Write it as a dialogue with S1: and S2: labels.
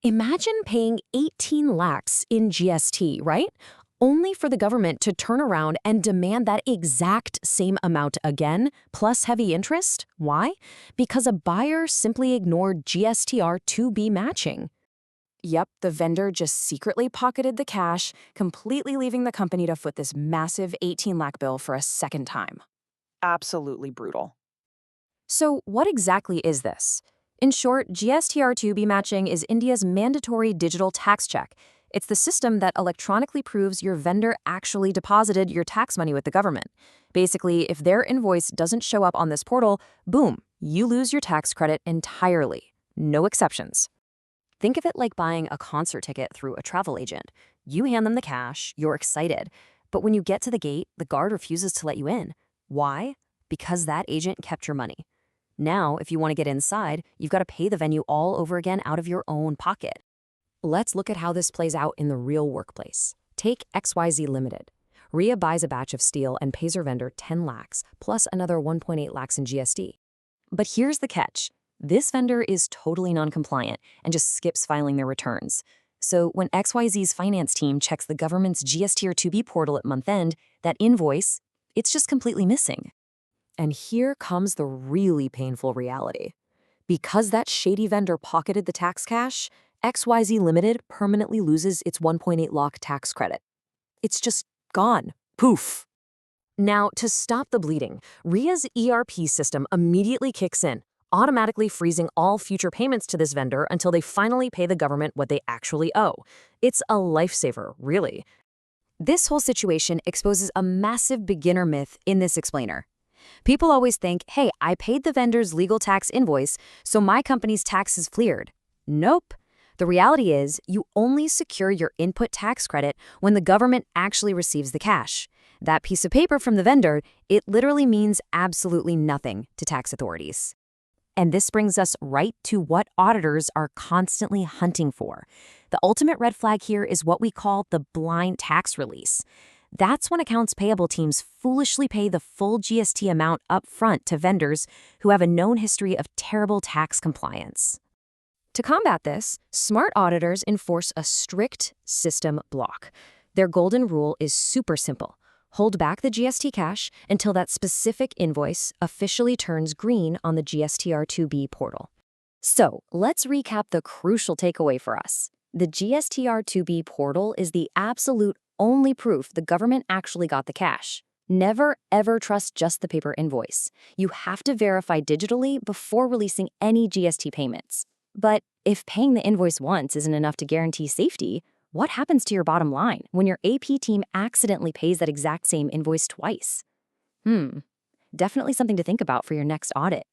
S1: Imagine paying 18 lakhs in GST, right? Only for the government to turn around and demand that exact same amount again, plus heavy interest. Why? Because a buyer simply ignored GSTR-2B matching. Yep, the vendor just secretly pocketed the cash, completely leaving the company to foot this massive 18 lakh bill for a second time.
S2: Absolutely brutal.
S1: So what exactly is this? In short, GSTR-2B matching is India's mandatory digital tax check. It's the system that electronically proves your vendor actually deposited your tax money with the government. Basically, if their invoice doesn't show up on this portal, boom, you lose your tax credit entirely. No exceptions. Think of it like buying a concert ticket through a travel agent. You hand them the cash, you're excited. But when you get to the gate, the guard refuses to let you in. Why? Because that agent kept your money. Now, if you want to get inside, you've got to pay the venue all over again out of your own pocket. Let's look at how this plays out in the real workplace. Take XYZ Limited. Ria buys a batch of steel and pays her vendor 10 lakhs, plus another 1.8 lakhs in GST. But here's the catch. This vendor is totally non-compliant and just skips filing their returns. So when XYZ's finance team checks the government's GSTR-2B portal at month end, that invoice, it's just completely missing. And here comes the really painful reality. Because that shady vendor pocketed the tax cash, XYZ Limited permanently loses its 1.8 lakh tax credit. It's just gone. Poof. Now, to stop the bleeding, Ria's ERP system immediately kicks in, automatically freezing all future payments to this vendor until they finally pay the government what they actually owe. It's a lifesaver, really. This whole situation exposes a massive beginner myth in this explainer. People always think, hey, I paid the vendor's legal tax invoice, so my company's tax is cleared. Nope. The reality is, you only secure your input tax credit when the government actually receives the cash. That piece of paper from the vendor, it literally means absolutely nothing to tax authorities. And this brings us right to what auditors are constantly hunting for. The ultimate red flag here is what we call the blind tax release. That's when accounts payable teams foolishly pay the full GST amount up front to vendors who have a known history of terrible tax compliance. To combat this, smart auditors enforce a strict system block. Their golden rule is super simple. Hold back the GST cash until that specific invoice officially turns green on the GSTR-2B portal. So, let's recap the crucial takeaway for us. The GSTR-2B portal is the absolute only proof the government actually got the cash. Never, ever trust just the paper invoice. You have to verify digitally before releasing any GST payments. But if paying the invoice once isn't enough to guarantee safety, what happens to your bottom line when your AP team accidentally pays that exact same invoice twice? Definitely something to think about for your next audit.